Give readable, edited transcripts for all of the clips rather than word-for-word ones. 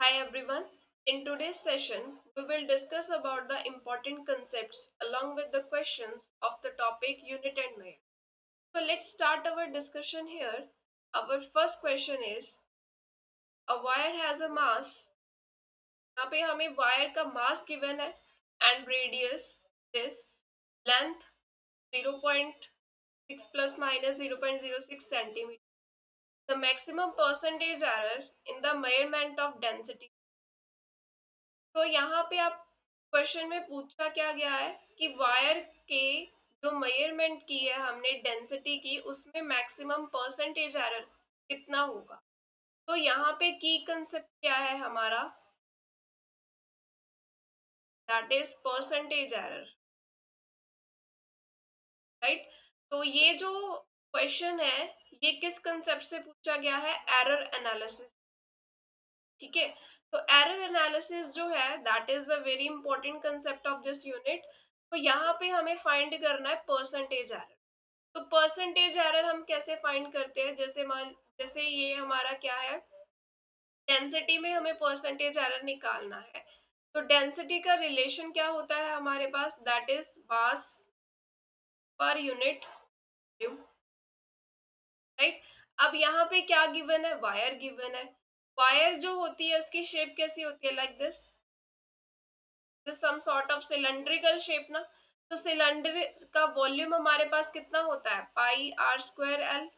Hi everyone. In today's session, we will discuss about the important concepts along with the questions of the topic unit and measure. So let's start our discussion here. Our first question is a wire has a mass. यहाँ पे हमें wire का mass given है and radius is length 0.6 plus minus 0.06 centimeter. The maximum percentage error in the measurement of density. तो यहाँ पे आप question में पूछा क्या गया है कि वायर के जो मेजरमेंट की है हमने डेंसिटी की उसमें मैक्सिमम परसेंटेज एरर कितना होगा। तो यहाँ पे की कंसेप्ट क्या है हमारा, that is percentage error, right. तो ये जो क्वेश्चन है ये किस कंसेप्ट से पूछा गया है, एरर एनालिसिस, ठीक है। तो एरर एनालिसिस जो है that is a very important concept of this unit. तो यहाँ पे हमें फाइंड करना है परसेंटेज एरर। तो परसेंटेज एरर हम कैसे फाइंड करते हैं, जैसे ये हमारा क्या है, डेंसिटी में हमें परसेंटेज एरर निकालना है। तो डेंसिटी का रिलेशन क्या होता है हमारे पास, that is mass per unit volume, right. अब यहाँ पे क्या गिवन है, वायर गिवन है। वायर जो होती है उसकी शेप कैसी होती है, like this some sort of cylindrical shape ना। तो सिलेंडर का वॉल्यूम हमारे पास कितना होता है, पाई आर स्क्वायर एल।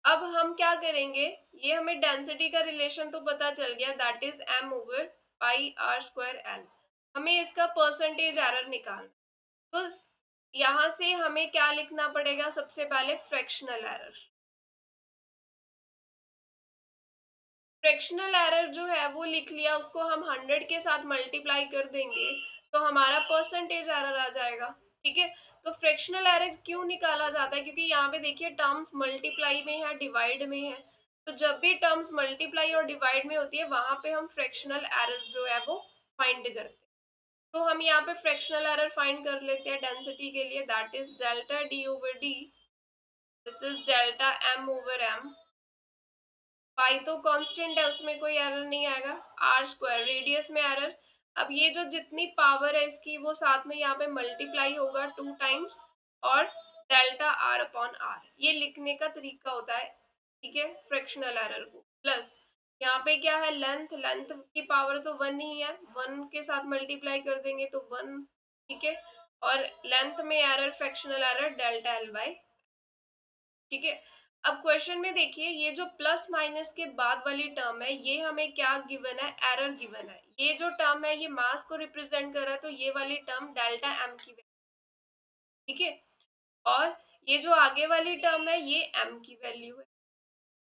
अब हम क्या करेंगे, ये हमें डेंसिटी का रिलेशन तो पता चल गया, that is M over pi R square L. हमें इसका परसेंटेज एरर निकालना। तो यहां से हमें क्या लिखना पड़ेगा, सबसे पहले फ्रैक्शनल एरर। फ्रैक्शनल एरर जो है वो लिख लिया, उसको हम 100 के साथ मल्टीप्लाई कर देंगे तो हमारा परसेंटेज एरर आ जाएगा, ठीक है। तो फ्रैक्शनल एरर क्यों निकाला जाता है, क्योंकि यहाँ पे देखिए टर्म्स मल्टीप्लाई में है, डिवाइड में है। तो जब भी टर्म्स मल्टीप्लाई और डिवाइड में होती है वहां पे हम फ्रैक्शनल एरर जो है वो फाइंड करते हैं। तो हम यहाँ पे फ्रैक्शनल एरर फाइंड कर लेते हैं डेंसिटी के लिए, that is delta D over D, this is delta M over M. Pi तो कांस्टेंट है उसमें कोई एरर नहीं आएगा, आर स्क्वायर रेडियस में एरर। अब ये जो जितनी पावर है इसकी वो साथ में यहाँ पे मल्टीप्लाई होगा 2 टाइम्स, और डेल्टा आर अपॉन आर ये लिखने का तरीका होता है, ठीक है, फ्रैक्शनल एरर को। प्लस यहाँ पे क्या है, लेंथ, लेंथ की पावर तो 1 ही है, 1 के साथ मल्टीप्लाई कर देंगे तो 1, ठीक है। और लेंथ में error, fractional error delta L by, ठीक है। अब क्वेश्चन में देखिए ये जो प्लस माइनस के बाद वाली टर्म है ये हमें क्या गिवन है, एरर गिवन है। ये जो टर्म है ये मास को रिप्रेजेंट कर रहा है, तो ये वाली टर्म डेल्टा एम की वैल्यू, ठीक है। और ये जो आगे वाली टर्म है ये एम की वैल्यू है।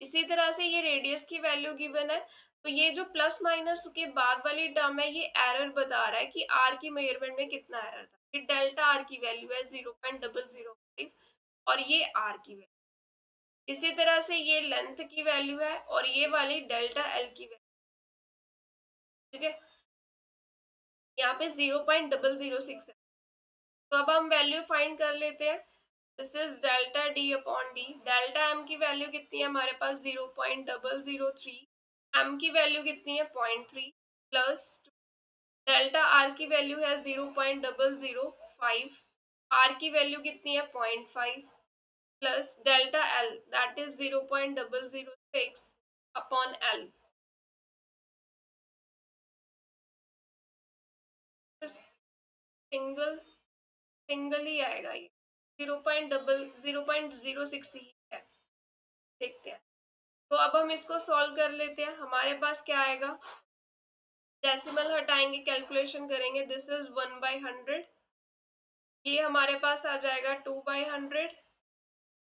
इसी तरह से ये रेडियस की वैल्यू गिवन है। तो ये जो प्लस माइनस के बाद वाली टर्म है ये एरर बता रहा है कि आर की मेजरमेंट में कितना एरर था। ये डेल्टा आर की वैल्यू है 0.005 और ये आर की वैल्यू। इसी तरह से ये लेंथ की वैल्यू है और ये वाली डेल्टा एल की वैल्यू, ठीक है। यहाँ पे 0.006 है। तो अब हम वैल्यू फाइंड कर लेते हैं, this is delta D upon D. Delta M की वैल्यू कितनी है हमारे पास, 0.003। एम की वैल्यू कितनी है, 0.3 प्लस डेल्टा आर की वैल्यू है 0.005। आर की वैल्यू कितनी है, 0.5 plus delta L that is 0.006 upon L. Single single ही आएगा ये, 0.006 ही है। देखते हैं। तो अब हम इसको सॉल्व कर लेते हैं, हमारे पास क्या आएगा, डेसिमल हटाएंगे, कैलकुलेशन करेंगे, दिस इज 1/100, ये हमारे पास आ जाएगा 2/100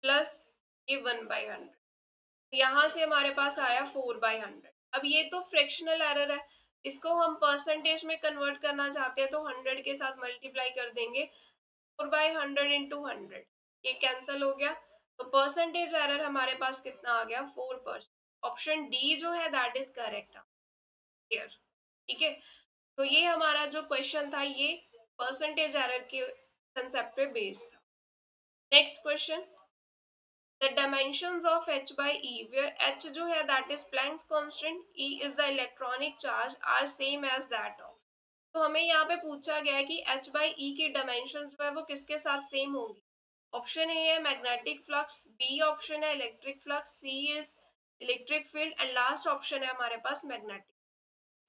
प्लस ये 1/100, यहाँ से हमारे पास आया 4/100। अब ये तो फ्रैक्शनल एरर है, इसको हम परसेंटेज में कन्वर्ट करना चाहते हैं तो 100 के साथ मल्टीप्लाई कर देंगे, 4/100 इंटू 100, ये कैंसिल हो गया। तो परसेंटेज एरर हमारे पास कितना आ गया, 4%। ऑप्शन डी जो है दैट इज करेक्ट हियर, ठीक है। तो ये हमारा जो क्वेश्चन था ये परसेंटेज एरर के कंसेप्ट पे बेस्ड था। Next question, the dimensions of h by e where h जो है that is Planck's constant, e is the electronic charge are same as that of। तो हमें यहाँ पे पूछा गया है कि h by e की डायमेंशन जो है वो किसके साथ सेम होंगी। ऑप्शन ए है मैग्नेटिक फ्लक्स, बी ऑप्शन है electric flux, C is electric field and last option है हमारे पास मैग्नेटिक।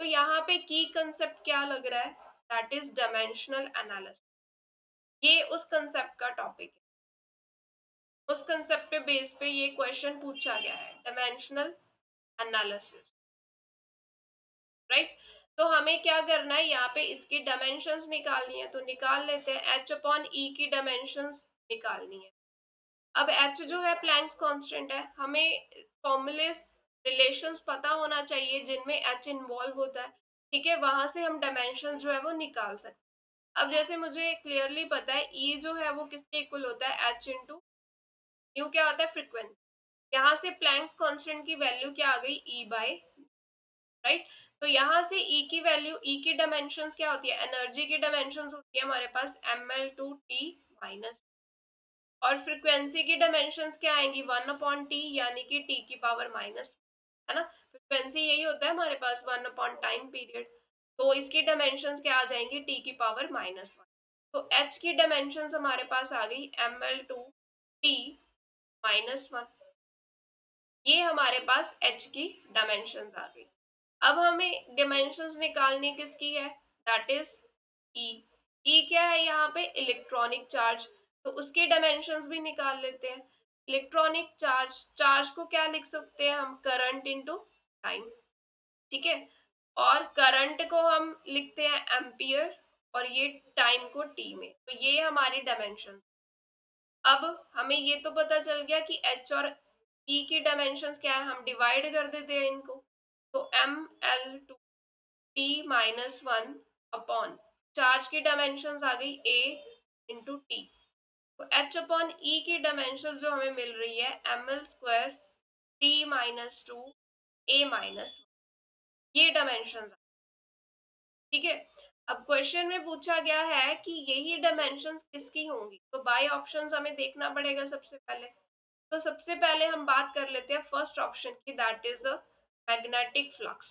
तो यहाँ पे की कंसेप्ट क्या लग रहा है, दैट इज डायमेंशनल एनालिसिस। ये उस कंसेप्ट का टॉपिक है, उस कंसेप्ट पे बेस पे ये क्वेश्चन पूछा गया है, डायमेंशनल एनालिसिस, राइट। तो हमें क्या करना है, यहाँ पे इसकी डायमेंशंस निकालनी है, तो निकाल लेते हैं। h अपॉन e की डायमेंशंस निकालनी है। अब h जो है प्लैंक्स कांस्टेंट है, हमें फॉर्मूलेस रिलेशंस पता होना चाहिए जिनमें h इन्वॉल्व होता है, ठीक है, वहां से हम डायमेंशन जो है वो निकाल सकते हैं। अब जैसे मुझे क्लियरली पता है E जो है वो किसके इक्वल होता है, h इंटू न्यू क्या होता है, फ्रीक्वेंसी। यहाँ से प्लैंक्स कांस्टेंट की वैल्यू क्या आ गई, E बाय, राइट। तो यहाँ से E की वैल्यू, E की डायमेंशंस क्या होती है, एनर्जी की डायमेंशंस होती है हमारे पास ml/t माइनस, और फ्रीक्वेंसी की डायमेंशंस क्या आएंगी, 1/t यानी कि t की पावर माइनस, है ना। फ्रीक्वेंसी यही होता है हमारे पास 1 टाइम पीरियड, तो इसकी डायमेंशंस क्या आ जाएंगी, t की पावर -1। तो h की डायमेंशंस हमारे पास आ गई ml/t -1, ये हमारे पास h की डायमेंशंस आ गई। अब हमें डिमेंशंस निकालनी किसकी है, दैट इज ई। ई क्या है यहाँ पे, इलेक्ट्रॉनिक चार्ज, तो उसकी डायमेंशंस भी निकाल लेते हैं। इलेक्ट्रॉनिक चार्ज, चार्ज को क्या लिख सकते हैं हम, करंट इनटू टाइम, ठीक है, और करंट को हम लिखते हैं एम्पियर, और ये टाइम को टी में, तो ये हमारी डायमेंशन। अब हमें ये तो पता चल गया कि एच और ई की डायमेंशंस क्या है, हम डिवाइड कर देते हैं इनको, तो ml/t -1 अपॉन चार्ज की डायमेंशंस आ गई a इंटू टी, तो h अपॉन ई की डायमेंशंस जो हमें मिल रही है ml² t -2 a -1, ये डायमेंशंस, ठीक है। अब क्वेश्चन में पूछा गया है कि यही डायमेंशंस किसकी होंगी, तो बाय ऑप्शंस हमें देखना पड़ेगा सबसे पहले। तो सबसे पहले हम बात कर लेते हैं फर्स्ट ऑप्शन की, that is the magnetic flux.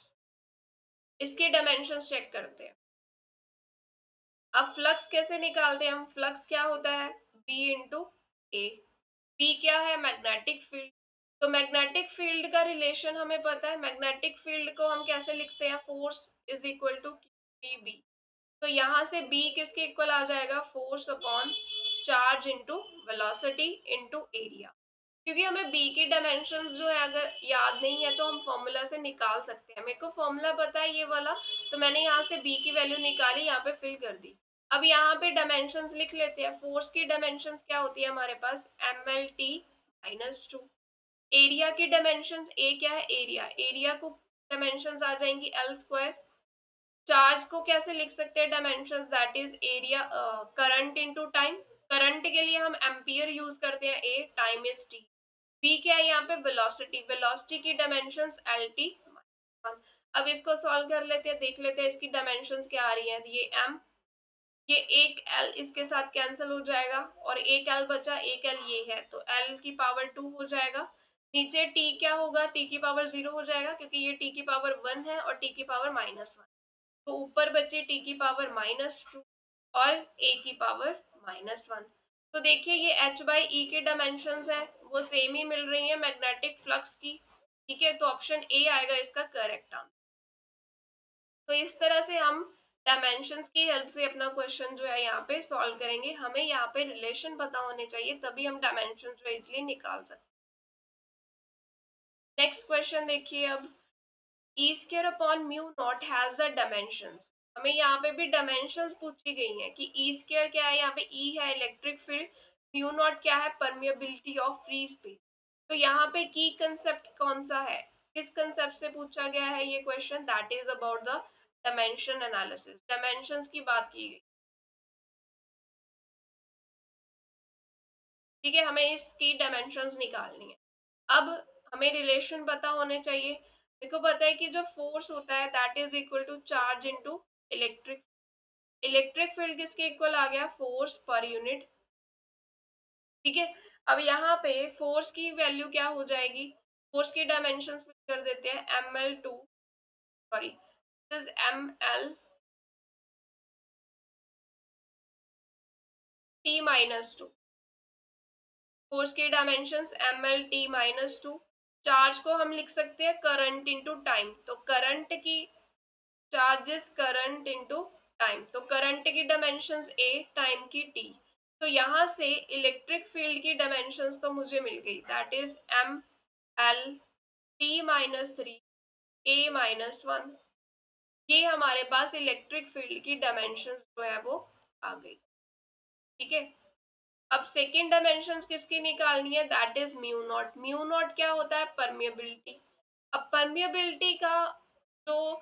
इसके डायमेंशंस चेक करते हैं। अब फ्लक्स कैसे निकालते हैं हम, फ्लक्स क्या होता है, B इंटू ए। बी क्या है, मैग्नेटिक फील्ड, तो मैग्नेटिक फील्ड का रिलेशन हमें पता है, मैग्नेटिक फील्ड को हम कैसे लिखते हैं, force is equal to B. तो यहाँ से B किसके इक्वल आ जाएगा, force upon charge into velocity into area. क्योंकि हमें B की डायमेंशंस जो है अगर याद नहीं है तो हम फॉर्मूला से निकाल सकते हैं। मेरे को फॉर्मूला पता है ये वाला, तो मैंने यहाँ से B की वैल्यू निकाली, यहाँ पे फिल कर दी। अब यहाँ पे डायमेंशंस लिख लेते हैं। फोर्स की डायमेंशंस क्या होती है हमारे पास, ml/t -2। एरिया की डायमेंशंस, ए क्या है, एरिया, एरिया को डायमेंशंस आ जाएंगी l²। चार्ज को कैसे लिख सकते हैं dimensions, that is area, current into time, current के लिए हम एम्पियर यूज करते हैं, ए, टाइम इज टी। बी क्या है यहाँ पे, वेलोसिटी, वेलोसिटी की डायमेंशंस lt। अब इसको सॉल्व कर लेते हैं, देख लेते हैं इसकी डायमेंशंस क्या आ रही है, ये m, ये एक l इसके साथ कैंसिल हो जाएगा, और एक l बचा, एक l ये है, तो l की पावर 2 हो जाएगा। नीचे t क्या होगा, t की पावर 0 हो जाएगा, क्योंकि ये t की पावर 1 है और t की पावर -1, तो ऊपर बचे t की पावर -2 और a की पावर -1। तो देखिए ये h बाई e के डायमेंशंस है, वो सेम ही मिल रही है मैग्नेटिक फ्लक्स की, ठीक है, तो ऑप्शन ए आएगा इसका करेक्ट आंसर। तो इस तरह से हम डायमेंशंस की हेल्प से अपना क्वेश्चन जो है यहाँ पे सॉल्व करेंगे। हमें यहाँ पे रिलेशन पता होने चाहिए, तभी हम डायमेंशन जो है इजिली निकाल सकते हैं। नेक्स्ट क्वेश्चन देखिए अब, E square upon mu naught has the dimensions. हमें यहाँ पे भी डायमेंशंस पूछी गई हैं कि ई स्क्वायर क्या है, यहाँ पे ई है इलेक्ट्रिक फील्ड, म्यू नॉट क्या है, परमिएबिलिटी ऑफ फ्री स्पेस। तो यहाँ पे की कंसेप्ट कौन सा है, किस कंसेप्ट से पूछा गया है ये question, that is about the dimension analysis, dimensions की बात की गई, ठीक है, हमें इसकी डायमेंशंस निकालनी है। अब हमें रिलेशन पता होने चाहिए। मेरे को पता है कि जो फोर्स होता है that is equal to charge into electric, electric field किसके इक्वल आ गया, फोर्स पर यूनिट ठीक है। अब यहाँ पे फोर्स की वैल्यू क्या हो जाएगी, फोर्स की डायमेंशन कर देते हैं ml2, sorry this is ml t minus two, force की dimensions ml t minus two. Charge को हम लिख सकते हैं करंट इनटू टाइम, तो करंट की चार्जेस करंट इनटू टाइम, तो करंट की डायमेंशंस a, टाइम की t। तो यहाँ से इलेक्ट्रिक फील्ड की डायमेंशंस तो मुझे मिल गई, that is m l t minus three a minus one. ये हमारे पास इलेक्ट्रिक फील्ड की डायमेंशंस जो है वो आ गई। ठीक है। अब सेकेंड डायमेंशन किसकी निकालनी है, that is mu not. Mu naught क्या होता है, परमिएबिलिटी। अब परमिएबिलिटी का जो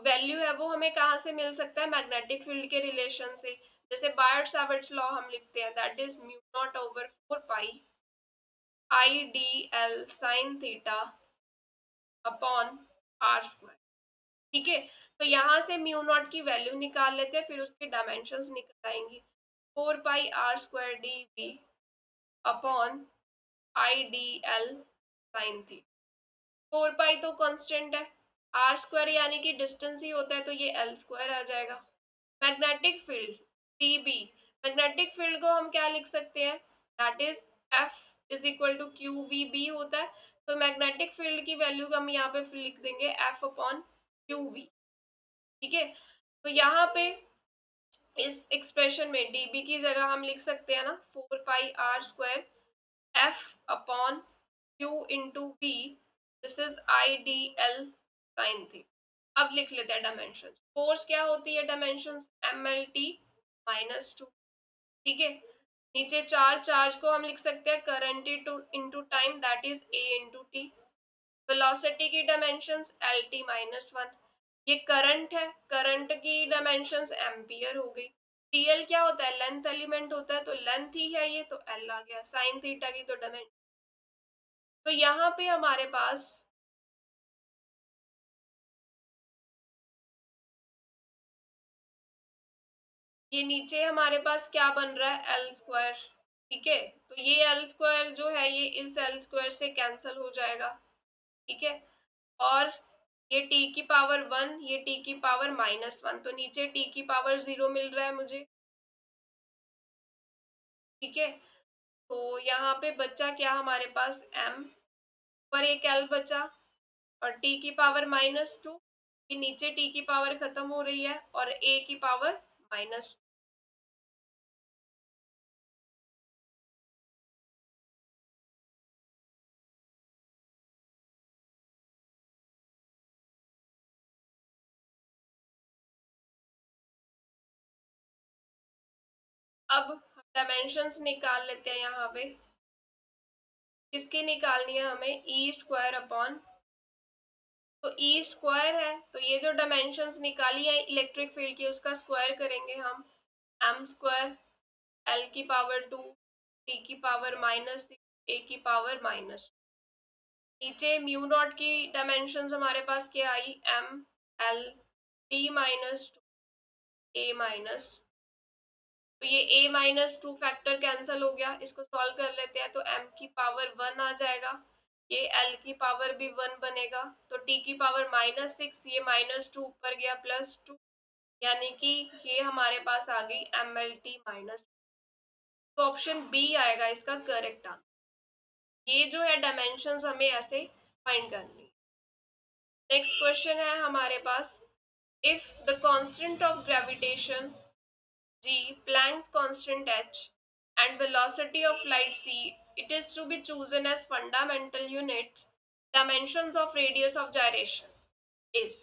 वैल्यू है वो हमें कहाँ से मिल सकता है, मैग्नेटिक फील्ड के रिलेशन से। जैसे बायट सावर्ट्स लॉ हम लिखते हैं, that is mu naught over 4 pi I D L sine theta upon R square. ठीक है। तो यहाँ से म्यू नॉट की वैल्यू निकाल लेते हैं, फिर उसके डायमेंशंस निकल आएंगी। 4 pi R square D V upon I D L sine theta. 4 pi तो कांस्टेंट है, आर स्क्वायर यानी कि डिस्टेंस ही होता है, तो ये एल स्क्वायर आ जाएगा। Magnetic field DB, magnetic field को हम क्या लिख सकते हैं, that is F is equal to Q V B होता है। तो मैग्नेटिक फील्ड की वैल्यू हम यहाँ पे लिख देंगे एफ अपॉन क्यू वी। ठीक है। तो यहाँ पे इस एक्सप्रेशन में डीबी की जगह हम लिख सकते हैं ना 4 pi R square F upon Q into V, this is I D L sine थी। अब लिख लेते हैं डायमेंशन। फोर्स क्या होती है dimension, M L T minus two. ठीक है। नीचे चार्ज, चार्ज को हम लिख सकते हैं current into time, that is A into T. Velocity की dimensions L T minus one. ये करंट है, करंट की डायमेंशंस एम्पियर हो गई। टीएल क्या होता है, लेंथ एलिमेंट होता है, तो लेंथ ही है ये, तो एल आ गया। साइन थीटा की तो डायमेंशन। तो यहाँ पे हमारे पास ये नीचे हमारे पास क्या बन रहा है, एल स्क्वायर। ठीक है। तो ये एल स्क्वायर जो है ये इस एल स्क्वायर से कैंसिल हो जाएगा। ठीक है। और ये टी की पावर वन, ये टी की पावर माइनस वन, तो नीचे टी की पावर जीरो मिल रहा है मुझे। ठीक है। तो यहाँ पे बचा क्या हमारे पास, m पर एक l बचा, और t की पावर माइनस टू, नीचे t की पावर खत्म हो रही है, और a की पावर माइनस। अब डायमेंशंस निकाल लेते हैं यहाँ पे। किसकी निकालनी है हमें, ई स्क्वायर अपॉन, तो ई स्क्वायर है, तो ये जो डायमेंशंस निकाली है इलेक्ट्रिक फील्ड की उसका स्क्वायर करेंगे हम, एम स्क्वायर एल की पावर टू, टी की पावर माइनस सिक्स, ए की पावर माइनस। नीचे म्यू नॉट की डायमेंशंस हमारे पास क्या आई, M L T minus two A minus. तो ये a minus two factor cancel हो गया, इसको सॉल्व कर लेते हैं, तो m की पावर वन आ जाएगा, ये l की पावर भी वन बनेगा, तो t की पावर माइनस सिक्स, ये माइनस टू ऊपर गया प्लस टू, यानी कि ये हमारे पास आ गई एम एल टी माइनस। तो ऑप्शन बी आएगा इसका करेक्ट आंसर। ये जो है डायमेंशंस हमें ऐसे फाइंड करनी। नेक्स्ट क्वेश्चन है हमारे पास, if the constant of gravitation g, Planck's constant h, and velocity of light c, it is to be chosen as fundamental units, dimensions of radius of gyration is।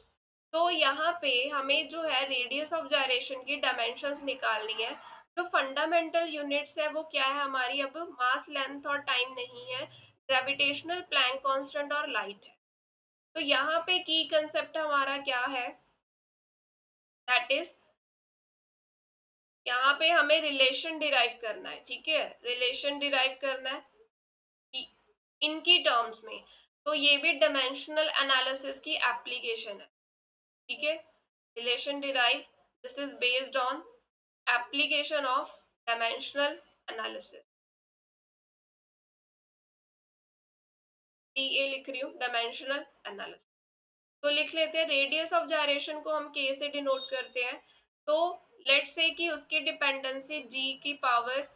तो यहाँ पे हमें जो है रेडियस ऑफ जायरेशन की dimensions निकालनी है। जो फंडामेंटल यूनिट्स है वो क्या है हमारी, अब मास लेंथ और टाइम नहीं है, ग्रेविटेशनल प्लैंक कांस्टेंट और लाइट है। तो यहाँ पे की कंसेप्ट हमारा क्या है, दैट इज यहाँ पे हमें रिलेशन डिराइव करना है। ठीक है, रिलेशन डिराइव करना है इनकी टर्म्स में। तो ये भी डायमेंशनल एनालिसिस की एप्लीकेशन है। ठीक है, relation derive, this is based on application of dimensional analysis. DA लिख रही हूँ, डायमेंशनल एनालिसिस। तो लिख लेते हैं, रेडियस ऑफ जायरेशन को हम K से डिनोट करते हैं। तो लेट्स से कि उसकी डिपेंडेंसी G की पावर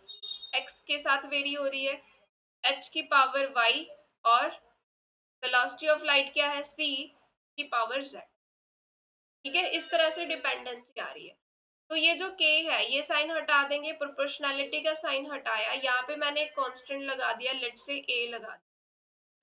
X के साथ वेरी हो रही है, H की पावर Y, और वेलोसिटी ऑफ लाइट क्या है, C की पावर Z। ठीक है, इस तरह से डिपेंडेंसी आ रही है। तो ये जो K है ये साइन हटा देंगे, प्रोपोर्शनैलिटी का साइन हटाया, यहाँ पे मैंने एक कांस्टेंट लगा दिया, लेट्स से A लगा दिया।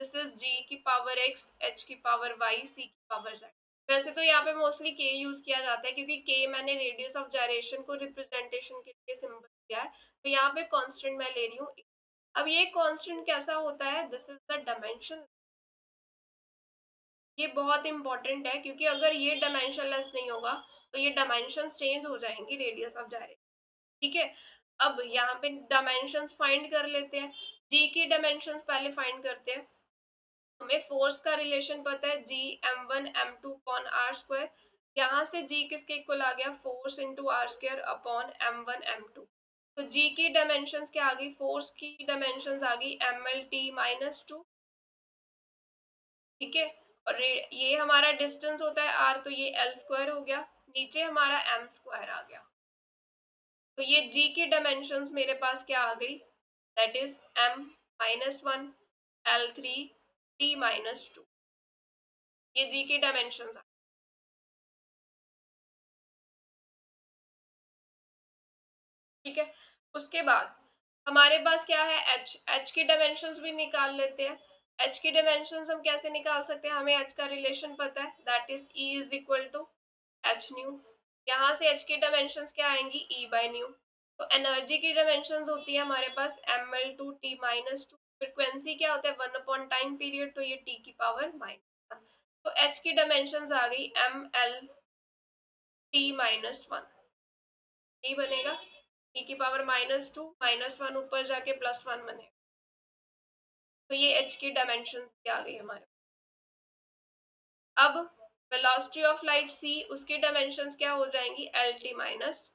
दिस इज G की पावर X, H की पावर Y, C की पावर Z। वैसे तो यहाँ पे मोस्टली K यूज किया जाता है क्योंकि K मैंने रेडियस ऑफ जायरेशन को रिप्रेजेंटेशन के लिए सिंबल दिया है, तो यहाँ पे कांस्टेंट मैं ले रही हूँ। अब ये कांस्टेंट कैसा होता है, दिस इज द डायमेंशन। ये बहुत इंपॉर्टेंट है क्योंकि अगर ये डायमेंशनलेस नहीं होगा तो ये डायमेंशंस चेंज हो जाएंगी रेडियस ऑफ जायरेशन। ठीक है, अब यहाँ पे डायमेंशंस फाइंड कर लेते हैं। जी की डायमेंशंस पहले फाइंड करते हैं। हमें फोर्स का रिलेशन पता है, जी m1 m2 upon R square. यहाँ से जी किसके इक्वल आ गया, force into R square upon m1 m2। तो जी की डायमेंशंस क्या आ गई, फोर्स की डायमेंशंस आ गई mlt-2। ठीक है, और ये हमारा डिस्टेंस होता है r, तो ये l स्क्वायर हो गया, नीचे हमारा m स्क्वायर आ गया। तो ये g की डायमेंशंस मेरे पास क्या आ गई, that is m-1 l3 t-2। ये g की डायमेंशंस। ठीक है, उसके बाद हमारे पास क्या है, h की डायमेंशंस भी निकाल लेते हैं। h की डायमेंशंस हम कैसे निकाल सकते हैं, हमें h का रिलेशन पता है, that is E is equal to h nu. यहाँ से h की डायमेंशंस क्या आएंगी, E बाय न्यू। तो एनर्जी की डायमेंशंस होती है हमारे पास ml/t-2। फ्रीक्वेंसी क्या होता है, 1 अपॉन टाइम पीरियड, तो ये t की पावर -1। तो h की डायमेंशंस आ गई ml/t-1। यही बनेगा, e की पावर -2 -1 ऊपर जाके +1 बनेगा। तो ये h की डायमेंशन आ गई हमारे। अब वेलोसिटी ऑफ लाइट c, उसकी डायमेंशंस क्या हो जाएंगी, lt-।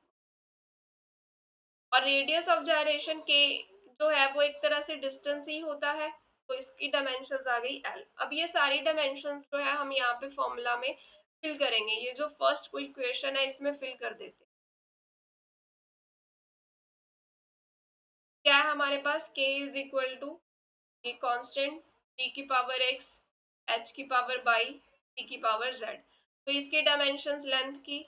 और रेडियस ऑफ जायरेशन के जो है वो एक तरह से डिस्टेंस ही होता है, तो इसकी डायमेंशंस आ गई l। अब ये सारी डायमेंशंस जो है हम यहाँ पे फॉर्मूला में फिल करेंगे, ये जो फर्स्ट इक्वेशन है इसमें फिल कर देते हैं। क्या है हमारे पास, k इज इक्वल टू ये कांस्टेंट, g की पावर x, h की पावर y, c की पावर z। तो इसके डायमेंशंस लेंथ की,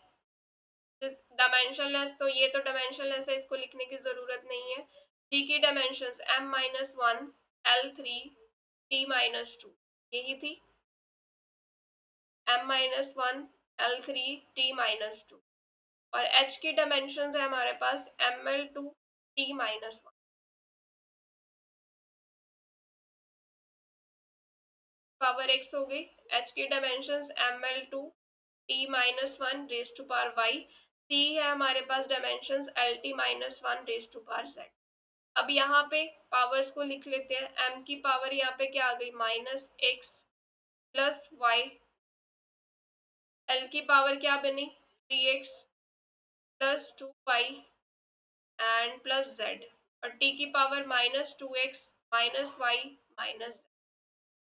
डायमेंशनलेस, तो ये तो डायमेंशनलेस है, इसको लिखने की जरूरत नहीं है। g की डायमेंशंस m-1 l3 t-2, यही थी m-1 l3 t-2। और h की डायमेंशंस है हमारे पास ml2 t-1। पावर x हो गई, h की dimensions ml2 t-1 raise to power y, c है हमारे पास dimensions lt-1 raise to power z। अब यहाँ पे पावर्स को लिख लेते हैं, m की पावर यहाँ पे क्या आ गई, -x प्लस y, l की पावर क्या बनी, 3x plus 2y and plus z, और t की पावर -2x -y माइनस।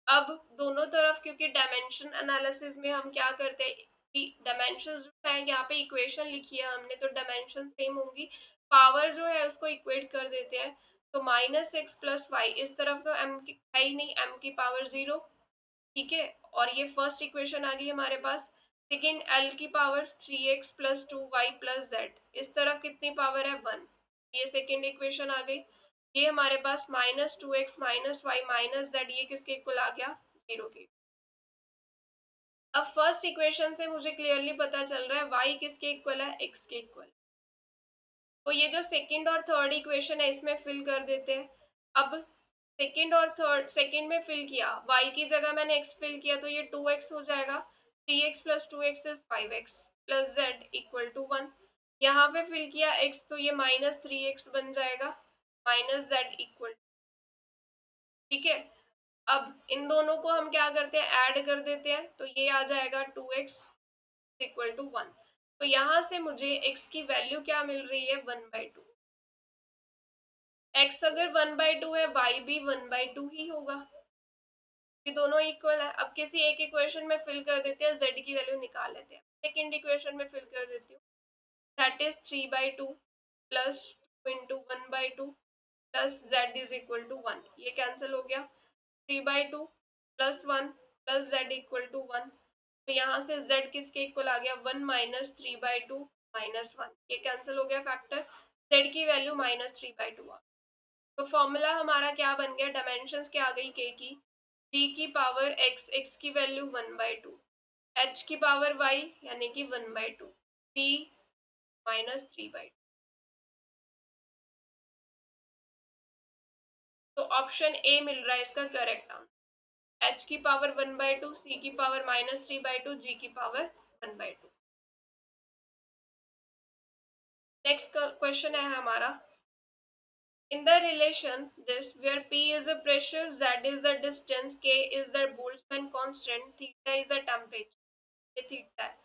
अब दोनों तरफ, क्योंकि डायमेंशन एनालिसिस में हम क्या करते हैं कि डायमेंशन जो है यहाँ पे इक्वेशन लिखी है हमने, तो डायमेंशन सेम होंगी, पावर जो है उसको इक्वेट कर देते हैं। तो -x प्लस वाई, इस तरफ तो m की है ही नहीं, m की पावर 0। ठीक है, और ये फर्स्ट इक्वेशन आ गई हमारे पास। सेकेंड, l की power 3x plus 2y plus z, इस तरफ कितनी पावर है, 1। ये सेकेंड इक्वेशन आ गई। ये हमारे पास -2x -y -z, ये किसके इक्वल आ गया, 0 के। अब फर्स्ट इक्वेशन से मुझे क्लियरली पता चल रहा है y किसके इक्वल है, x के इक्वल। तो ये जो सेकंड और थर्ड इक्वेशन है इसमें फिल कर देते हैं। अब सेकंड और थर्ड, सेकंड में फिल किया, y की जगह मैंने x फिल किया, तो ये 2x हो जाएगा, 3x plus 2x is 5x plus z equal to 1। यहाँ पे फिल किया x, तो ये -3x बन जाएगा माइनस z इक्वल। ठीक है, अब इन दोनों को हम क्या करते हैं, ऐड कर देते हैं, तो ये आ जाएगा 2x इक्वल टू 1। तो यहाँ से मुझे x की वैल्यू क्या मिल रही है, 1/2। x अगर 1/2 है, y भी 1/2 ही होगा। ये दोनों इक्वल है। अब किसी एक इक्वेशन में फिल कर देते हैं, z की वैल्यू निकाल लेते हैं। सेकेंड इक्वेशन में फिल कर देती हूँ, that is 3/2 plus 2 into 1/2 plus z is equal to 1। ये कैंसिल हो गया। 3/2 plus 1 plus z equal to 1, तो यहाँ से z किसके इक्वल आ गया, 1 माइनस 3/2 माइनस 1, ये कैंसिल हो गया फैक्टर, z की वैल्यू -3/2 आ। तो फॉर्मूला हमारा क्या बन गया, डायमेंशंस क्या आ गई k की, g की पावर x, x की वैल्यू 1/2, h की पावर y यानी कि 1/2, p -3/2। तो ऑप्शन ए मिल रहा है इसका करेक्ट आंसर, h की पावर 1/2, c की पावर -3/2, g की पावर 1/2। नेक्स्ट क्वेश्चन है हमारा, in the relation this where p is the pressure, z is the distance, k is the Boltzmann constant, theta is the temperature, ये theta है,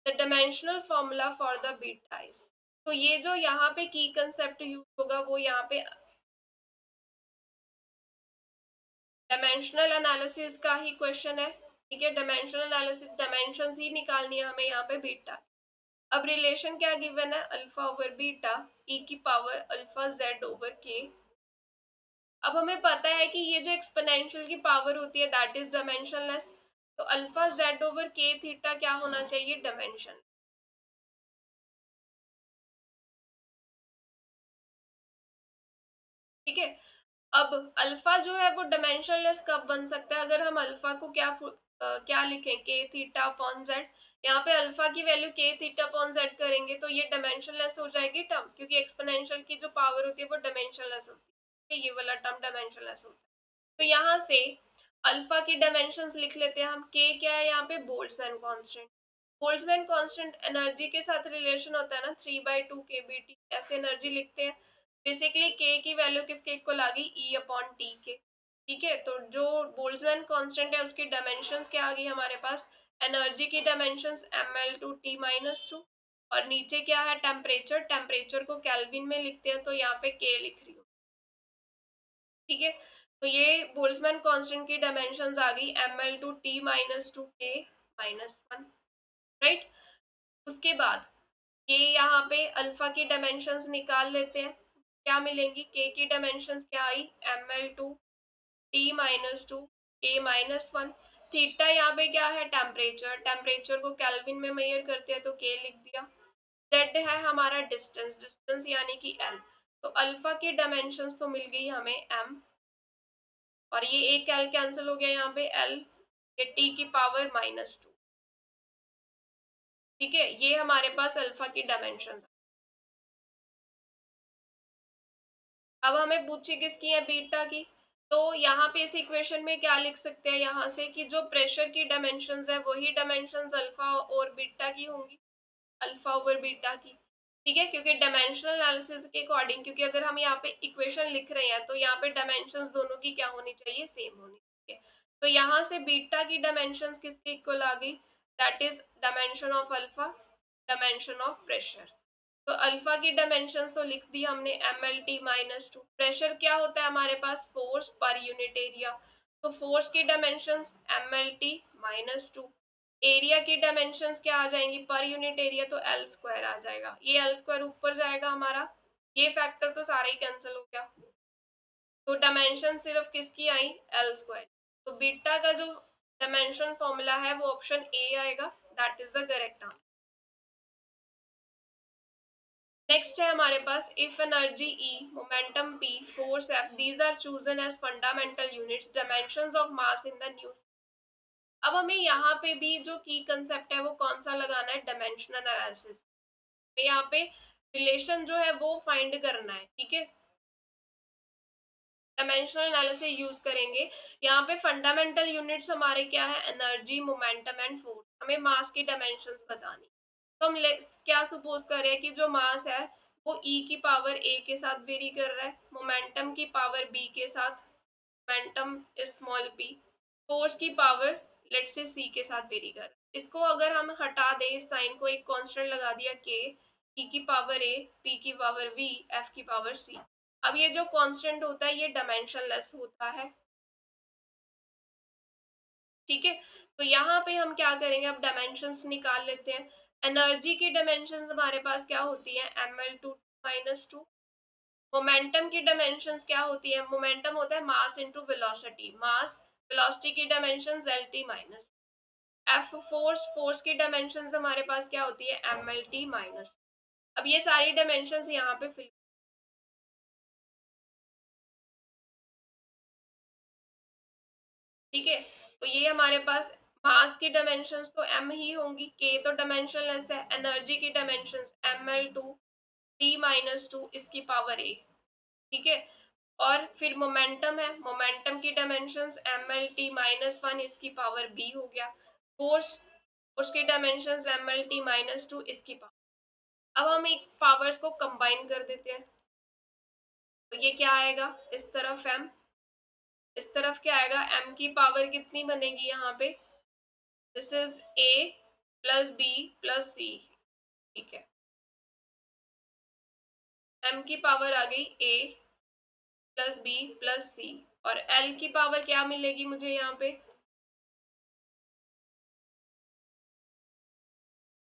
the dimensional formula for the beta is। तो ये जो यहाँ पे की कंसेप्ट यूज होगा वो यहाँ पे डायमेंशनल एनालिसिस का ही क्वेश्चन है, ठीक है। डायमेंशनल एनालिसिस, डायमेंशंस ही निकालनी है हमें यहाँ पे बीटा। अब रिलेशन क्या गिवन है, अल्फा ओवर बीटा ई की पावर अल्फा जेड ओवर के। अब हमें पता है कि ये जो एक्सपोनेंशियल की पावर होती है दैट इज डायमेंशनलेस, तो अल्फा जेड ओवर के थीटा क्या होना चाहिए, डायमेंशन, ठीक है। अब अल्फा जो है वो डायमेंशनलेस कब बन सकता है, अगर हम अल्फा को क्या लिखें, के थीटा अपॉन जेड। यहाँ पे अल्फा की वैल्यू के थीटा अपॉन जेड करेंगे तो ये डायमेंशनलेस हो जाएगी टर्म, क्योंकि एक्सपोनेंशियल की जो पावर होती है वो डायमेंशनलेस होती है, ये वाला टर्म डायमेंशनलेस होता है। तो यहाँ से अल्फा की डायमेंशंस लिख लेते हैं हम, के क्या है यहाँ पे, Boltzmann constant. Boltzmann constant energy के साथ रिलेशन होता है ना, 3/2 kBT, ऐसे एनर्जी लिखते हैं। बेसिकली के की वैल्यू किसके इक्वल आ गई, ई अपॉन टी के, ठीक है। तो जो बोल्ट्जमैन कांस्टेंट है उसकी डायमेंशंस क्या आ गई हमारे पास, एनर्जी की डायमेंशंस ml/T-2, और नीचे क्या है, टेम्परेचर, टेम्परेचर को केल्विन में लिखते हैं तो यहाँ पे के लिख रही हूँ, ठीक है। तो ये बोल्ट्जमैन कांस्टेंट की डायमेंशंस आ गई ml/T-2k-1, राइट। उसके बाद ये यहाँ पे अल्फा की डायमेंशंस निकाल लेते हैं, क्या मिलेंगी, के की डायमेंशंस क्या आई, ml/T-2k-1, थीटा यहाँ पे क्या है, टेम्परेचर, टेम्परेचर को केल्विन में मेजर करते हैं तो के लिख दिया। जेड है हमारा डिस्टेंस, डिस्टेंस यानी कि एल, तो अल्फा की डायमेंशंस तो मिल गई हमें एम, और ये एक एल कैंसिल हो गया यहाँ पे, एल ये टी की पावर -2, ठीक है। ये हमारे पास अल्फा की डायमेंशन। अब हमें पूछी किसकी है, बीटा की। तो यहाँ पे इस इक्वेशन में क्या लिख सकते हैं, यहाँ से कि जो प्रेशर की डायमेंशंस है वही डायमेंशंस अल्फा और बीटा की होंगी, अल्फा ओवर बीटा की, ठीक है। क्योंकि डायमेंशनल एनालिसिस के अकॉर्डिंग, क्योंकि अगर हम यहाँ पे इक्वेशन लिख रहे हैं तो यहाँ पे डायमेंशंस दोनों की क्या होनी चाहिए, सेम होनी चाहिए। तो यहाँ से बीटा की डायमेंशंस किसके इक्वल आ गई, that is dimension of alpha, dimension of pressure. तो अल्फा की डायमेंशंस तो लिख दी हमने ml/T-2। प्रेशर क्या होता है हमारे पास, फोर्स पर यूनिट एरिया, तो फोर्स की डायमेंशंस ml/T-2। एरिया की डायमेंशंस क्या आ जाएंगी, पर यूनिट एरिया, तो एल स्क्वायर आ जाएगा, ये एल स्क्वायर ऊपर जाएगा हमारा, ये फैक्टर तो सारा ही कैंसिल हो गया, तो डायमेंशन सिर्फ किसकी आई, एल स्क्वायर। तो बीटा का जो डायमेंशन फॉर्मूला है वो ऑप्शन ए आएगा, that is the correct answer. Next है हमारे पास, if energy E, momentum P, force F, these are chosen as fundamental units, dimensions of mass in the new. अब हमें यहाँ पे भी जो की कंसेप्ट है वो कौन सा लगाना है, डायमेंशनल एनालिसिस। यहाँ पे रिलेशन जो है वो फाइंड करना है, ठीक है। डायमेंशनल एनालिसिस यूज करेंगे। यहाँ पे फंडामेंटल यूनिट्स हमारे क्या है, एनर्जी, मोमेंटम एंड फोर्स। हमें मास की डायमेंशंस बतानी, तो हम क्या सपोज कर रहे हैं कि जो मास है वो ई की पावर ए के साथ वेरी कर रहा है, मोमेंटम की पावर बी के साथ, मोमेंटम स्मॉल पी, फोर्स की पावर लेट से सी के साथ वेरी कर रहा है। इसको अगर हम हटा दें, इस साइन को, एक कांस्टेंट लगा दिया के, ई की पावर ए, पी की पावर वी, एफ की पावर सी। अब ये जो कांस्टेंट होता है ये डायमेंशनलेस होता है, ठीक है। तो यहाँ पे हम क्या करेंगे, अब डायमेंशंस निकाल लेते हैं। एनर्जी की डायमेंशंस हमारे पास क्या होती है, ml2 -2। मोमेंटम की डायमेंशंस क्या होती है, मोमेंटम होता है मास इनटू वेलोसिटी, मास वेलोसिटी की dimensions lt minus f। Force की डायमेंशंस हमारे पास क्या होती है, mlt माइनस। अब ये सारी डायमेंशंस यहाँ पे फिल, ठीक है। तो ये हमारे पास मास की डायमेंशंस तो m ही होंगी, k तो डायमेंशनलेस है। एनर्जी की डायमेंशंस ml2 t-2 इसकी पावर a, ठीक है। और फिर मोमेंटम है, मोमेंटम की डायमेंशंस mlt-1 इसकी पावर b हो गया। फोर्स, उसकी डायमेंशंस mlt-2 इसकी पावर। अब हम एक पावर्स को कंबाइन कर देते हैं, तो ये क्या आएगा, इस तरफ m, इस तरफ क्या आएगा, m की पावर कितनी बनेगी यहाँ पे, this is a plus b plus c, ठीक है। m की पावर आ गई a plus b plus c, और l की पावर क्या मिलेगी मुझे यहाँ पे,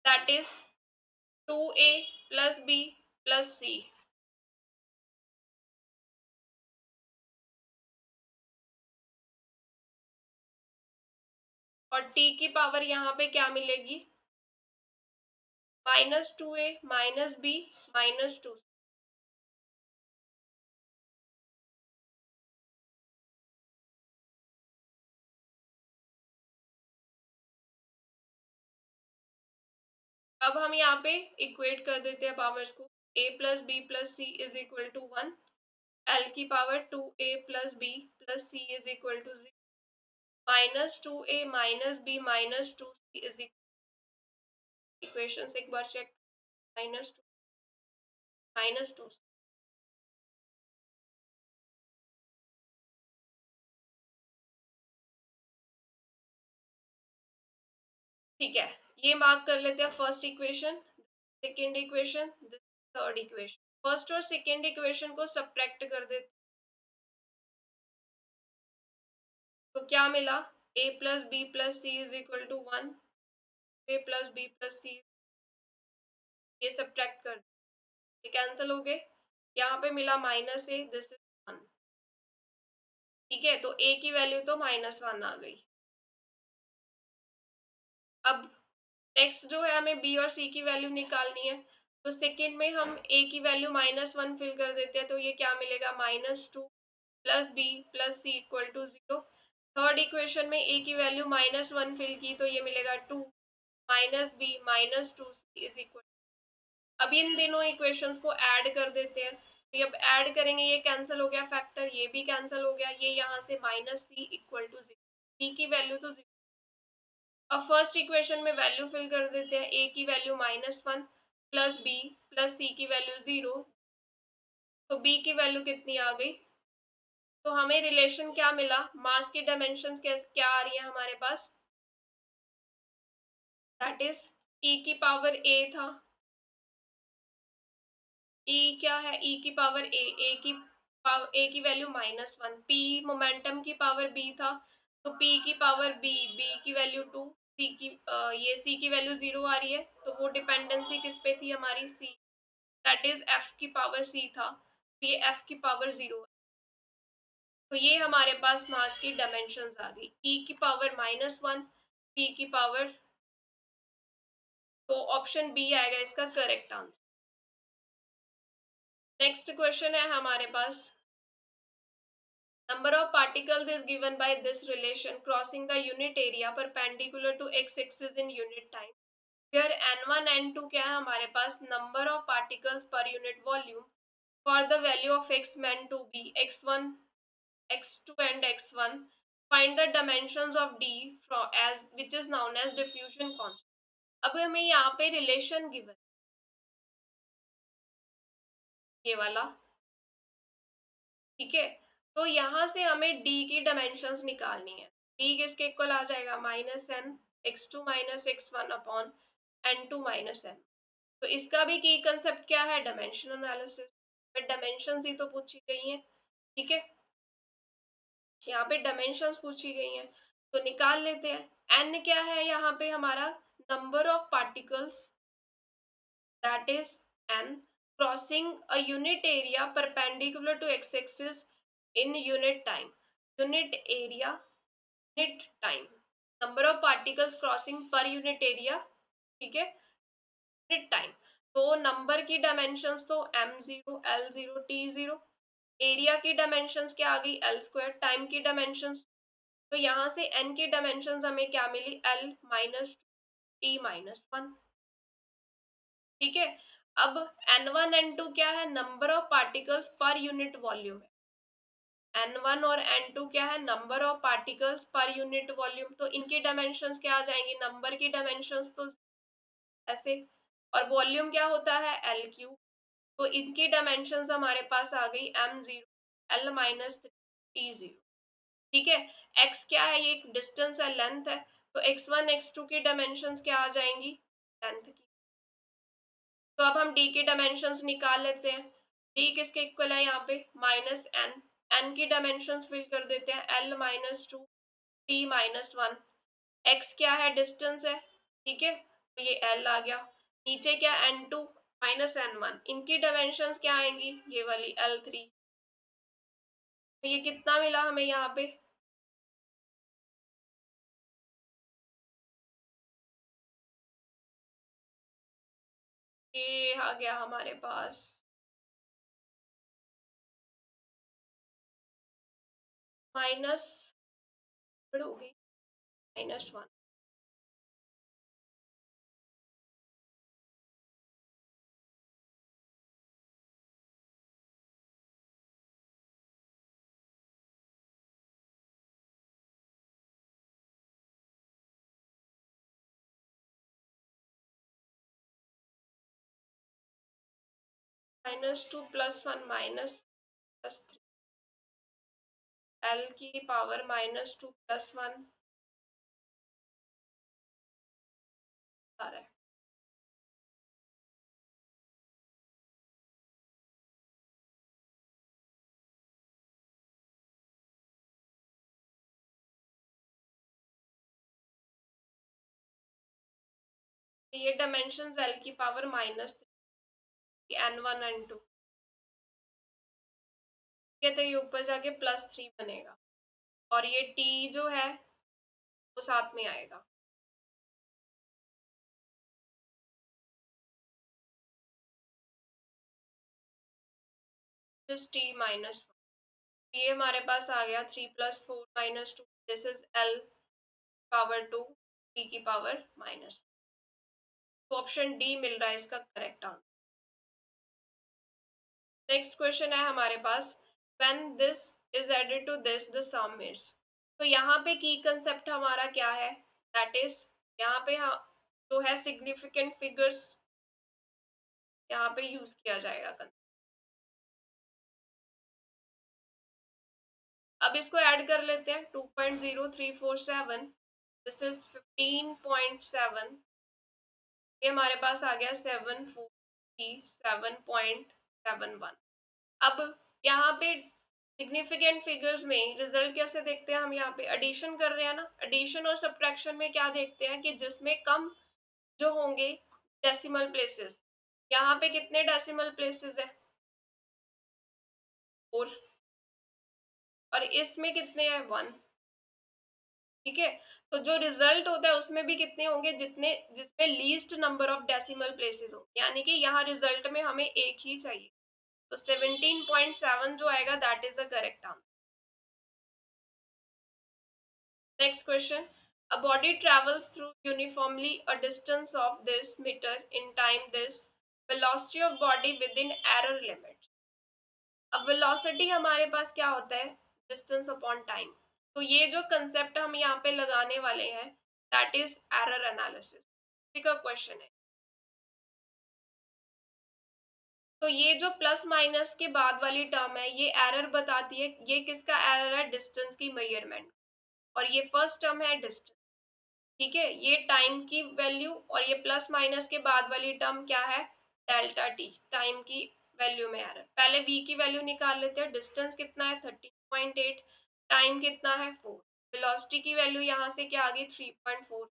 that is 2a plus b plus c। और t की पावर यहाँ पे क्या मिलेगी, -2a माइनस b -2। अब हम यहाँ पे इक्वेट कर देते हैं पावर्स को, a plus B plus C is equal to 1, l की power 2a plus B plus C is equal to 0, -2a minus B -2c is equation एक बार चेक, -2 ठीक है। ये मार्क कर लेते हैं first equation, second equation, third equation. First और सेकेंड इक्वेशन को सब्ट्रैक्ट कर देते, तो क्या मिला, a plus B plus C is equal to 1, a plus B plus C, ये सब्ट्रैक्ट कर, ये कैंसिल हो गए। यहाँ पे मिला -a, दिस इज 1, ठीक है। तो a की वैल्यू तो -1 आ गई। अब नेक्स्ट जो है, हमें b और c की वैल्यू निकालनी है। तो सेकेंड में हम a की वैल्यू -1 फिल कर देते हैं, तो ये क्या मिलेगा, -2 plus b plus c equal to 0। Third equation में a की वैल्यू -1 फिल की, तो ये मिलेगा 2 minus b -2c is equal. अब इन दोनों इक्वेशंस को ऐड कर देते हैं, तो अब ऐड करेंगे, ये कैंसिल हो गया फैक्टर, ये भी कैंसिल हो गया, ये यहाँ से -c इक्वल टू 0, c की वैल्यू तो 0। अब फर्स्ट इक्वेशन में वैल्यू फिल कर देते हैं, a की value -1 plus b plus c की वैल्यू 0, तो b की वैल्यू कितनी आ गई। तो हमें रिलेशन क्या मिला, मास की डायमेंशंस क्या आ रही है हमारे पास, दैट इज e की पावर a था, e क्या है, e की पावर a की वैल्यू -1, p मोमेंटम की पावर b था, तो p की पावर b की वैल्यू 2, c की ये c की वैल्यू 0 आ रही है, तो वो डिपेंडेंसी किस पे थी हमारी, c, दैट इज f की पावर c था, तो ये f की पावर 0। तो ये हमारे पास मास की डायमेंशंस आ गई, e की पावर -1, p की पावर, तो ऑप्शन बी आएगा इसका करेक्ट आंसर। नेक्स्ट क्वेश्चन है हमारे पास, number of particles is given by this relation crossing the unit area perpendicular to x-axis in unit time, where n1 n2 क्या है हमारे पास, number of particles per unit volume for the value of x meant to be x1 x2 and x1, find the dimensions of d from as which is known as diffusion constant। अब हमें यहाँ पे relation given, ये वाला, ठीक है। तो यहाँ से हमें d की डायमेंशंस निकालनी है, d किसके इक्वल आ जाएगा, -n x2 x1 upon n2 n। तो इसका भी की कंसेप्ट क्या है, डायमेंशन एनालिसिस, डायमेंशंस ही तो पूछी गई हैं, ठीक है। यहाँ पे डायमेंशंस पूछी गई हैं, तो निकाल लेते हैं। n क्या है यहाँ पे हमारा, number of particles that is n crossing a unit area perpendicular to x-axis in unit time. Unit area, unit time, number of particles crossing per unit area, ठीक है, unit time। तो नंबर की dimensions तो m0, l0, t0, area की dimensions क्या आ गई l square, time की dimensions, तो यहाँ से n की डायमेंशंस हमें क्या मिली, l माइनस t माइनस 1, ठीक है। अब n1 n2 क्या है, number of particles per unit volume है। n1 और n2 क्या है, number of particles per unit volume, तो इनकी डायमेंशंस क्या आ जाएंगी, नंबर की डायमेंशंस तो ऐसे, और वॉल्यूम क्या होता है l क्यूब, तो इनकी डायमेंशंस हमारे पास आ गई m0, l माइनस t0, ठीक है। x क्या है, ये एक डिस्टेंस है, लेंथ है, तो x1 x2 की डायमेंशंस क्या आ जाएंगी, लेंथ की। तो अब हम d के डायमेंशंस निकाल लेते हैं। d किसके इक्वल है यहाँ पे, माइनस n, n की डायमेंशंस फिल कर देते हैं, l minus 2, t minus 1, x क्या है, डिस्टेंस है, ठीक है, तो ये l आ गया। नीचे क्या, n2 माइनस n1, इनकी डायमेंशंस क्या आएंगी, ये वाली l3, तो ये कितना मिला हमें यहाँ पे, ये आ गया हमारे पास माइनस हो गई -1, -2 +1 -+3, l की पावर -2 +1 आ रहा है, ये डायमेंशंस l की पावर -3, n1 n2, ये तो ये ऊपर जाके +3 बनेगा, और ये t जो है वो साथ में आएगा, जिस t -1, ये हमारे पास आ गया 3 + 4 -2, this is l power 2 t की पावर -, तो ऑप्शन डी मिल रहा है इसका करेक्ट आंसर। नेक्स्ट क्वेश्चन है हमारे पास, when this is added to this the sum is, तो यहाँ पे की कंसेप्ट हमारा क्या है, दैट इज यहाँ पे जो है सिग्निफिकेंट फिगर्स यहाँ पे यूज किया जाएगा। अब इसको ऐड कर लेते हैं, 2.0347, दिस इज 15.7, ये हमारे पास आ गया 747.71। अब यहाँ पे सिग्निफिकेंट फिगर्स में रिजल्ट कैसे देखते हैं, हम यहाँ पे एडिशन कर रहे हैं ना, एडिशन और सब्ट्रैक्शन में क्या देखते हैं कि जिसमें कम जो होंगे डेसिमल प्लेसेस, यहाँ पे कितने डेसिमल प्लेसेस है, 4, और इसमें कितने हैं, 1, ठीक है। तो जो रिजल्ट होता है उसमें भी कितने होंगे, जितने जिसमें least number of decimal places हो, यानी कि यहाँ रिजल्ट में हमें एक ही चाहिए, तो 17.7 जो आएगा that is the correct answer. Next question. A body travels through uniformly a distance of this meter in time this velocity of body within error limit. अब velocity हमारे पास क्या होता है, distance upon time, तो ये जो कंसेप्ट हम यहाँ पे लगाने वाले हैं that is error analysis, इसी का क्वेश्चन है। तो ये जो प्लस माइनस के बाद वाली टर्म है ये एरर बताती है, ये किसका एरर है, डिस्टेंस की मेजरमेंट, और ये फर्स्ट टर्म है डिस्टेंस, ठीक है। ये टाइम की वैल्यू, और ये प्लस माइनस के बाद वाली टर्म क्या है, डेल्टा टी, टाइम की वैल्यू में एरर। पहले v की वैल्यू निकाल लेते हैं, डिस्टेंस कितना है 13.8, टाइम कितना है 4, वेलोसिटी की वैल्यू यहाँ से क्या आ गई 3.4।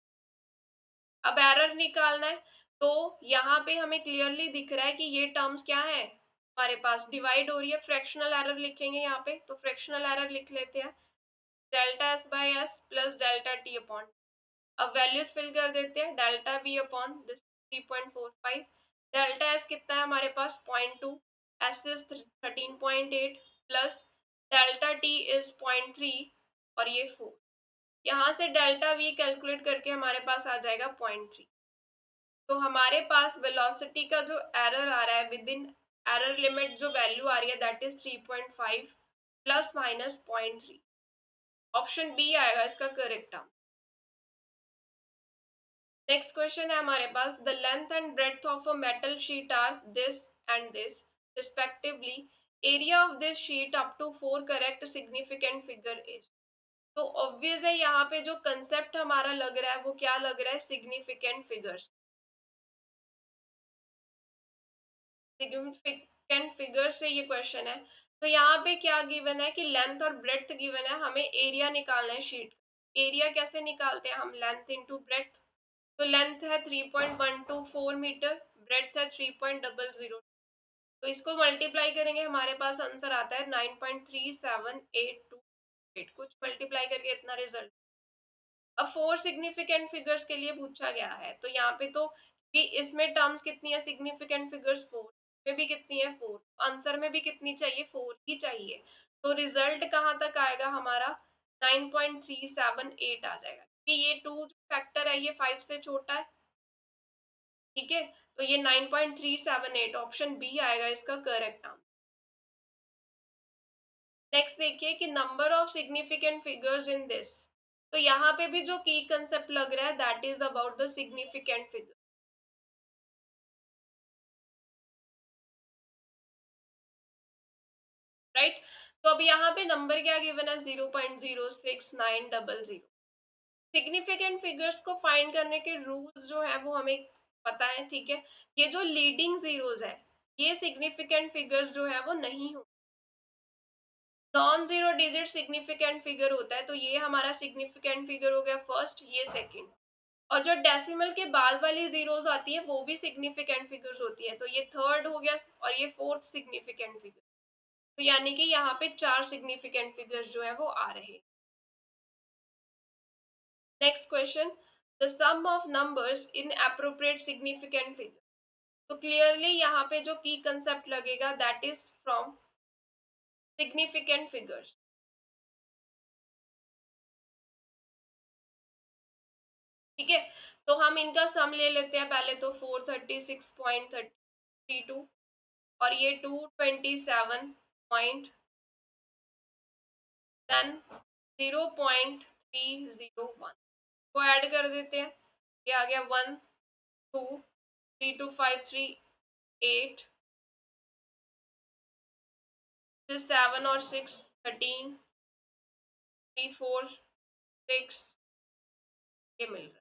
अब एरर निकालना है, तो यहाँ पे हमें क्लियरली दिख रहा है कि ये टर्म्स क्या है हमारे पास, डिवाइड हो रही है। फ्रैक्शनल एरर लिखेंगे यहाँ पे, तो फ्रैक्शनल एरर लिख लेते हैं, delta S by S plus delta T upon. अब वैल्यूज फिल कर देते हैं, delta we upon this 3.45, delta S कितना है हमारे पास 0.2, S is 13.8 plus delta T is 0.3 और ये 4। यहाँ से डेल्टा वी कैलकुलेट करके हमारे पास आ जाएगा 0.3। तो हमारे पास वेलोसिटी का जो एरर आ रहा है विद इन एरर लिमिट, जो वैल्यू आ रही है that is 3.5 plus minus 0.3। Option B आएगा इसका करेक्ट आंसर। नेक्स्ट क्वेश्चन है हमारे पास, the length and breadth of a metal sheet are this and this respectively, area of this sheet up to 4 correct significant figure is. तो obvious है यहाँ पे जो कंसेप्ट हमारा लग रहा है वो क्या लग रहा है, सिग्निफिकेंट फिगर्स। सिग्निफिकेंट फिगर से ये क्वेश्चन है। तो यहाँ पे क्या गिवन है कि लेंथ और ब्रेड्थ गिवन है, हमें एरिया निकालना है शीट। एरिया कैसे निकालते हैं हम, लेंथ इनटू ब्रेड्थ। तो लेंथ है 3.124 मीटर, ब्रेड्थ है 3.000। तो इसको मल्टीप्लाई करेंगे, हमारे पास आंसर आता है 9.3782। कुछ मल्टीप्लाई करके इतना रिजल्ट। अब 4 सिग्निफिकेंट फिगर्स के लिए पूछा गया है, तो यहाँ पे तो कि इसमें टर्म्स कितनी है सिग्निफिकेंट फिगर्स 4 में भी कितनी है 4, आंसर में भी कितनी चाहिए 4 ही चाहिए। तो रिजल्ट कहाँ तक आएगा हमारा 9.378 आ जाएगा, कि ये 2 जो फैक्टर है ये 5 से छोटा है। ठीक है, तो ये 9.378 ऑप्शन बी आएगा इसका करेक्ट आंसर। नेक्स्ट देखिए कि number of significant figures in this. तो यहाँ पे भी जो की कंसेप्ट लग रहा है that is about the significant figure, right. तो अब यहाँ पे नंबर क्या गिवन है 0.06900। सिग्निफिकेंट फिगर्स को फाइंड करने के रूल्स जो है वो हमें पता है, ठीक है। ये जो लीडिंग जीरोस है ये सिग्निफिकेंट फिगर्स जो है वो नहीं हो, non zero digit significant figure होता है, तो ये हमारा सिग्निफिकेंट फिगर हो गया फर्स्ट, ये सेकंड। और जो डेसिमल के बाद वाली जीरोस आती है वो भी सिग्निफिकेंट फिगर्स होती है, तो ये थर्ड हो गया और ये फोर्थ सिग्निफिकेंट फिगर। तो यानी कि यहाँ पे 4 सिग्निफिकेंट फिगर्स जो है वो आ रहे हैं। Next question, the sum of numbers in appropriate significant figure. तो क्लियरली यहाँ पे जो की कंसेप्ट लगेगा that is from significant figures. ठीक है, तो हम इनका सम ले लेते हैं पहले, तो 436.32 और ये 227.10 0.301 को ऐड कर देते हैं, ये आ गया 1 2 3 2 5 3 8 7 और 6 13 3 4 6 ये मिल रहा है।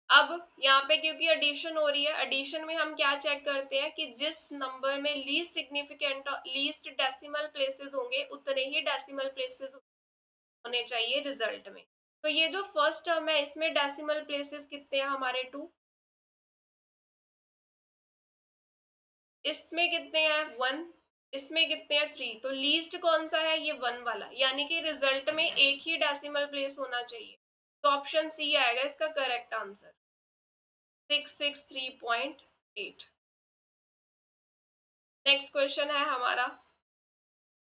अब यहाँ पे क्योंकि एडिशन हो रही है, एडिशन में हम क्या चेक करते हैं कि जिस नंबर में least significant least decimal places होंगे उतने ही डेसिमल प्लेसेस होने चाहिए रिजल्ट में। तो ये जो फर्स्ट टर्म है इसमें डेसिमल प्लेसेस कितने हैं हमारे 2, इसमें कितने हैं 1, इसमें कितने हैं 3, तो लीस्ट कौन सा है ये 1 वाला, यानी कि रिजल्ट में एक ही डेसिमल प्लेस होना चाहिए। तो ऑप्शन सी आएगा इसका करेक्ट आंसर 663.8। नेक्स्ट क्वेश्चन है हमारा,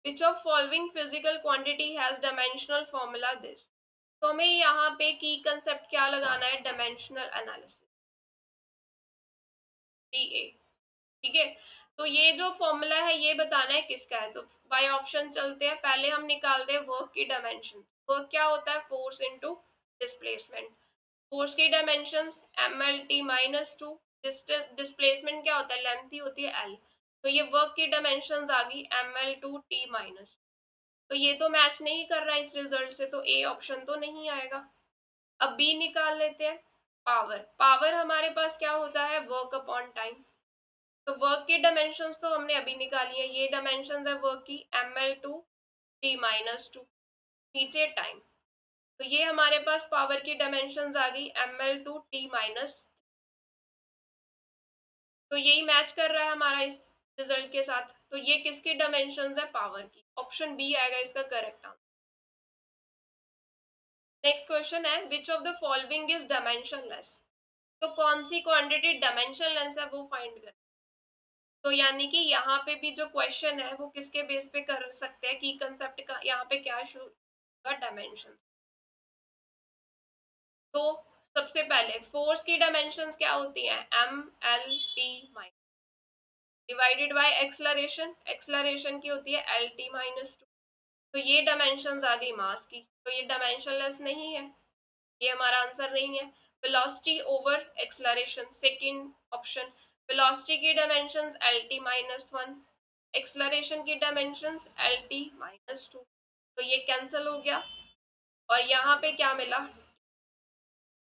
which of following physical quantity has dimensional formula this। तो हमें यहाँ पे की कंसेप्ट क्या लगाना है, डायमेंशनल एनालिसिस, DA। ठीक है, तो ये जो फॉर्मूला है ये बताना है किसका है, तो बाय ऑप्शन चलते हैं। पहले हम निकालते हैं वर्क की डायमेंशन। वर्क क्या होता है, फोर्स इनटू डिस्प्लेसमेंट। फोर्स की डायमेंशंस mlt-2, डिस्प्लेसमेंट क्या होता है, लेंथ ही होती है l। तो ये वर्क की डायमेंशंस आ गई ml2t-। तो ये तो मैच नहीं कर रहा है इस रिजल्ट से, तो ए ऑप्शन तो नहीं आएगा। अब बी निकाल लेते हैं, पावर। पावर हमारे पास क्या होता है, वर्क अपॉन टाइम। तो वर्क की डायमेंशंस तो हमने अभी निकाली है, ये डायमेंशंस है वर्क की ml2t-2, नीचे टाइम। तो ये हमारे पास पावर की डायमेंशंस आ गई ml/t-। तो यही मैच कर रहा है हमारा इस रिजल्ट के साथ। तो ये किसकी डायमेंशंस है? पावर की। ऑप्शन बी आएगा इसका करेक्ट आंसर। नेक्स्ट क्वेश्चन है which of the following is dimensionless. तो कौन सी क्वांटिटी डायमेंशनलेस है वो फाइंड कर। तो यानी कि यहाँ पे भी जो क्वेश्चन है वो किसके बेस पे कर सकते हैं, की कंसेप्ट का यहाँ पे क्या शो का डायमेंशन। तो सबसे पहले फोर्स की डायमेंशंस क्या होती हैं? ml/t- divided by acceleration, acceleration की होती है L t-2। तो ये डायमेंशंस आ गई मास की, तो ये डायमेंशनलेस नहीं है, ये हमारा आंसर नहीं है। Velocity over acceleration, second option. Velocity की डायमेंशंस L t-1, एक्सलरेशन की डायमेंशंस L t-2। तो ये कैंसिल हो गया और यहाँ पे क्या मिला?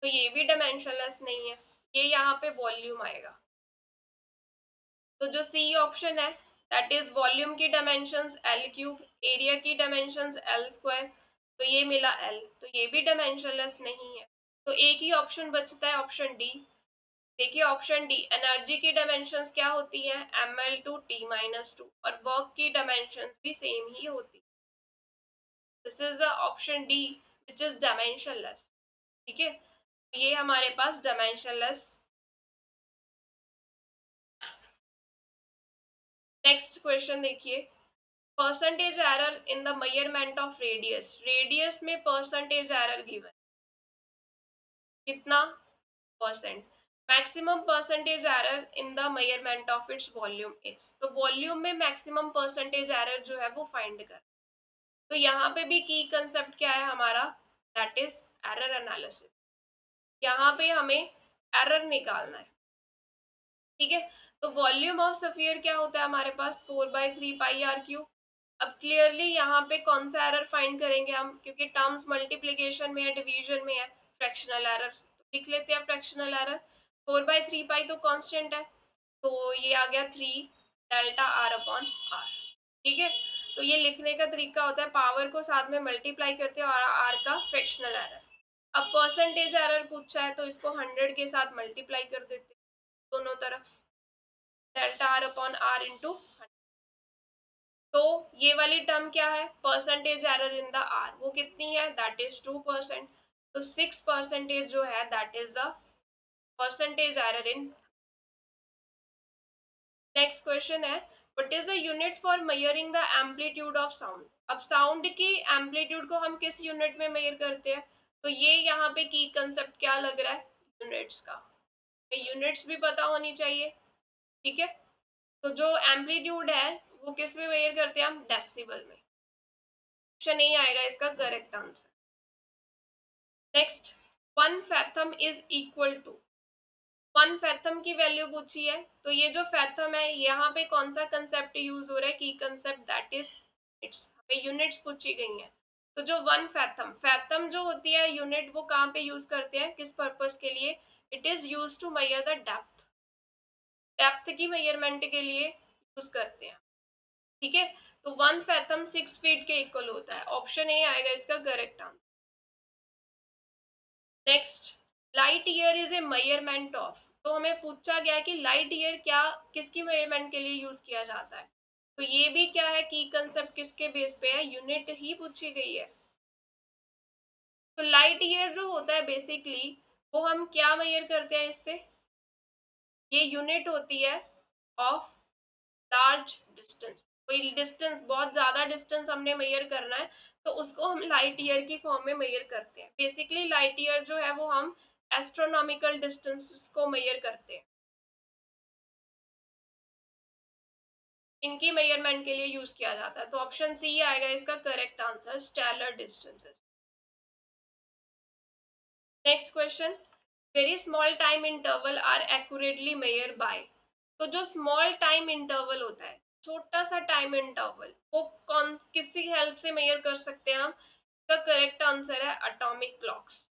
तो ये भी डायमेंशनलेस नहीं है, ये यहाँ पे वॉल्यूम आएगा। तो जो सी ऑप्शन है दैट इज वॉल्यूम की डायमेंशंस L3, एरिया की डायमेंशंस L²। तो ये मिला L, तो ये भी डायमेंशनलेस नहीं है। तो एक ही ऑप्शन बचता है, ऑप्शन डी। देखिए ऑप्शन डी, एनर्जी की डायमेंशंस क्या होती है? ml/t-2 और वर्क की डायमेंशंस भी सेम ही होती है। This is the option D which is dimensionless. ठीक है, ये हमारे पास डायमेंशनलेस। नेक्स्ट क्वेश्चन देखिए, percentage error in the measurement of radius. Radius में परसेंटेज एरर गिवन कितना percent? Maximum percentage error in the measurement of its volume is. तो volume में maximum percentage error जो है वो फाइंड कर। तो यहाँ पे भी की कंसेप्ट क्या है हमारा? That is error analysis. यहाँ पे हमें एरर निकालना है। ठीक है, तो वॉल्यूम ऑफ स्फीयर क्या होता है हमारे पास? 4/3 πr3। अब क्लियरली यहाँ पे कौन सा एरर फाइंड करेंगे हम, क्योंकि टर्म्स मल्टीप्लिकेशन में है, डिवीजन में है, फ्रैक्शनल एरर। तो लिख लेते हैं फ्रैक्शनल एरर। 4/3 तो कांस्टेंट है, तो ये आ गया 3 Δr/r। ठीक है, तो ये लिखने का तरीका होता है पावर को साथ में मल्टीप्लाई करते हैं और आर का फ्रैक्शनल एरर। अब परसेंटेज एरर पूछा है तो इसको 100 के साथ मल्टीप्लाई कर देते हैं दोनों तरफ, Δr/r इंटू। तो ये वाली टर्म क्या है? Percentage error in the R, वो कितनी है? That is 2%। तो 6% जो है that is the percentage error in. Next question है what is the unit for measuring the amplitude of sound. अब साउंड की एम्पलीट्यूड को हम किस यूनिट में मेजर करते हैं? तो ये यहाँ पे की कंसेप्ट क्या लग रहा है? यूनिट्स का। यूनिट्स भी पता होनी चाहिए। ठीक है, तो जो एम्पलीट्यूड है वो किस में मेजर करते हैं हम? डेसिबल में। ऑप्शन ए आएगा इसका correct answer. Next, 1 fathom is equal to. 1 fathom की वैल्यू पूछी है, तो ये जो फैथम है यहाँ पे कौन सा कंसेप्ट यूज हो रहा है? की कंसेप्ट, दैट इज इट्स। हमें यूनिट्स पूछी गई हैं। तो जो 1 फैथम, फैथम जो होती है यूनिट, वो कहाँ पे यूज करते हैं, किस पर्पस के लिए? It is use to measure the depth. Depth की मेजरमेंट के लिए यूज करते हैं। ठीक है, तो 1 फैथम 6 फीट के इक्वल होता है। ऑप्शन ए आएगा इसका correct answer. Next, light year is a measurement of. तो हमें पूछा गया कि लाइट ईयर क्या, किसकी मेजरमेंट के लिए यूज किया जाता है? तो ये भी क्या है, की कंसेप्ट किसके बेस पे है? यूनिट ही पूछी गई है। तो लाइट ईयर जो होता है बेसिकली, वो हम क्या मेजर करते हैं इससे? ये यूनिट होती है ऑफ लार्ज डिस्टेंस। कोई डिस्टेंस, बहुत ज्यादा डिस्टेंस हमने मेजर करना है तो उसको हम लाइट ईयर की फॉर्म में मेजर करते हैं। बेसिकली लाइट ईयर जो है वो हम एस्ट्रोनॉमिकल डिस्टेंस को मेजर करते हैं, इनकी मेजरमेंट के लिए यूज किया जाता है। तो ऑप्शन सी आएगा इसका correct answer, stellar distances. Next question, very small time interval are accurately measure by. तो जो स्मॉल टाइम इंटरवल होता है, छोटा सा टाइम इंटरवल, वो कौन, किसकी हेल्प से मेजर कर सकते हैं हम? इसका करेक्ट आंसर है एटॉमिक क्लॉक्स।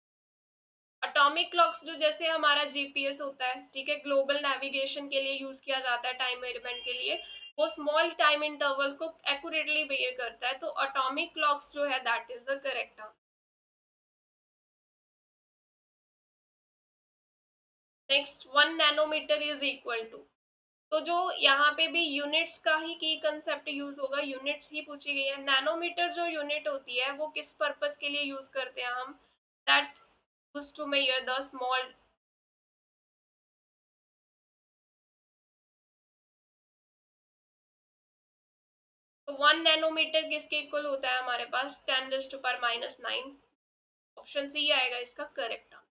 एटॉमिक क्लॉक्स जो जैसे हमारा जीपीएस होता है, ठीक है, ग्लोबल नेविगेशन के लिए यूज किया जाता है, टाइम मेजरमेंट के लिए, वो स्मॉल टाइम इंटरवल्स को एक्यूरेटली मेजर करता है। तो एटॉमिक क्लॉक्स जो है that is the correct answer. Next 1 nanometre is equal to, तो जो यहाँ पे भी यूनिट्स का ही की कंसेप्ट यूज होगा, यूनिट्स ही पूछी गई है। नैनोमीटर जो यूनिट होती है वो किस पर्पस के लिए यूज करते हैं हम, that use to measure the small, तो 1 नैनोमीटर किसके इक्वल होता है हमारे पास, 10⁻⁹ ऑप्शन सी आएगा इसका करेक्ट आंसर।